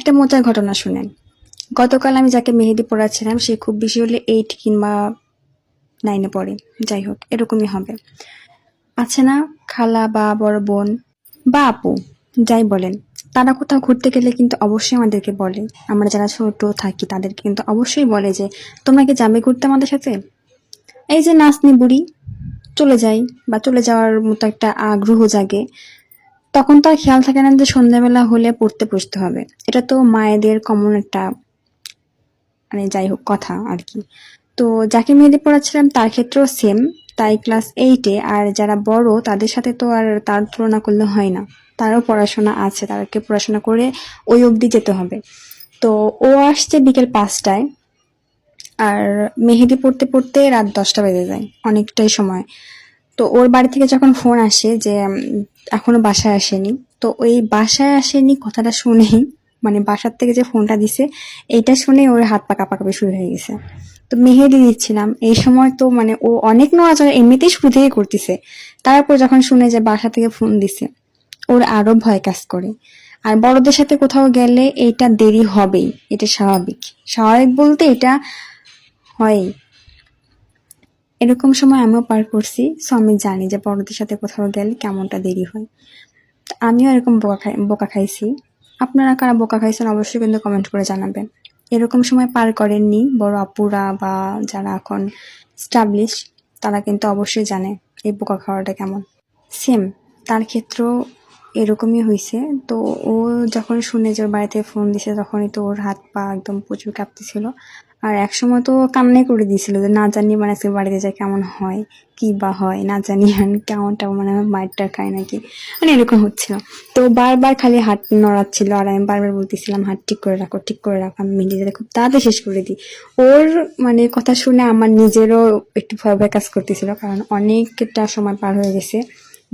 একটা মজার ঘটনা শুনেন। গতকাল আমি যাকে মেহেদি পড়াচ্ছিলাম সে খুব বেশি হলে 8 কিংবা 9-এ পড়ে। যাই হোক, এরকমই হবে। আছে না খালা বা বড় বোন বা আপু, যাই বলেন, তারা কোথাও ঘুরতে গেলে কিন্তু অবশ্যই আমাদেরকে বলে, আমরা যারা ছোট থাকি তাদেরকে কিন্তু অবশ্যই বলে যে তোমরা কি যাবে ঘুরতে আমাদের সাথে? এই যে নাতনি বুড়ি চলে যাই বা চলে যাওয়ার মতো একটা আগ্রহ জাগে। তখন তো আর খেয়াল থাকে না যে সন্ধ্যাবেলা হলে পড়তে বসতে হবে। এটা তো মায়েদের কমন একটা, মানে যাই হোক কথা আর কি। তো যাকে মেহেদি পড়াচ্ছিলাম তার ক্ষেত্রেও সেম, তাই ক্লাস 8-এ। আর যারা বড় তাদের সাথে তো আর তার তুলনা করলে হয় না, তারও পড়াশোনা আছে, তাদেরকে পড়াশোনা করে ওই অবধি যেতে হবে। তো ও আসছে বিকেল 5টায়, আর মেহেদি পড়তে পড়তে রাত 10টা বেজে যায়, অনেকটাই সময়। তো ওর বাড়ি থেকে যখন ফোন আসে যে এখনো বাসায় আসেনি, তো ওই বাসায় আসেনি কথাটা শুনেই, মানে বাসার থেকে যে ফোনটা দিছে এইটা শুনে ওর হাত পা কাঁপাকাঁপি শুরু হয়ে গেছে। তো মেহেদি দিচ্ছিলাম এই সময়, তো মানে ও অনেক নড়াচড়া এমনিতেই শুরু থেকে করতেছে, তারপর যখন শুনে যে বাসা থেকে ফোন দিছে ওর আরো ভয় কাজ করে। আর বড়দের সাথে কোথাও গেলে এইটা দেরি হবেই, এটা স্বাভাবিক। স্বাভাবিক বলতে এটা হয়, এরকম সময় আমিও পার করছি। সো আমি জানি যে বড়দের সাথে কোথাও গেলে কেমনটা দেরি হয়। তো আমিও এরকম বোকা খাইছি। আপনারা কারা বোকা খাইছেন অবশ্যই কিন্তু কমেন্ট করে জানাবেন। এরকম সময় পার করেননি বড় আপুরা বা যারা এখন স্টাবলিশ, তারা কিন্তু অবশ্যই জানে এই বোকা খাওয়াটা কেমন। সেম তার ক্ষেত্রেও এরকমই হয়েছে। তো ও যখন শুনে যে ওর বাড়িতে ফোন দিছে তখনই তো ওর হাত পা একদম প্রচুর কাঁপতেছিল। আর একসময় তো কান্নাই করে দিয়েছিল যে না জানি মানে আজকে বাড়িতে যায় কেমন হয়, কি বা হয় না জানি, আমি কেমনটা মানে মায়েরটা খায় নাকি, মানে এরকম হচ্ছিল। তো বারবার খালি হাত নড়াচ্ছিল আর আমি বারবার বলতেছিলাম হাত ঠিক করে রাখো, ঠিক করে রাখো, আমি মেহেদি যেতে খুব তাড়াতাড়ি শেষ করে দিই। ওর মানে কথা শুনে আমার নিজেরও একটু ভয় ভয় কাজ করতেছিল, কারণ অনেকটা সময় পার হয়ে গেছে,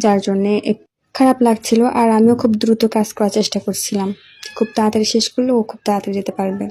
যার জন্যে খারাপ লাগছিল। আর আমিও খুব দ্রুত কাজ করার চেষ্টা করছিলাম, খুব তাড়াতাড়ি শেষ করলে ও খুব তাড়াতাড়ি যেতে পারবে।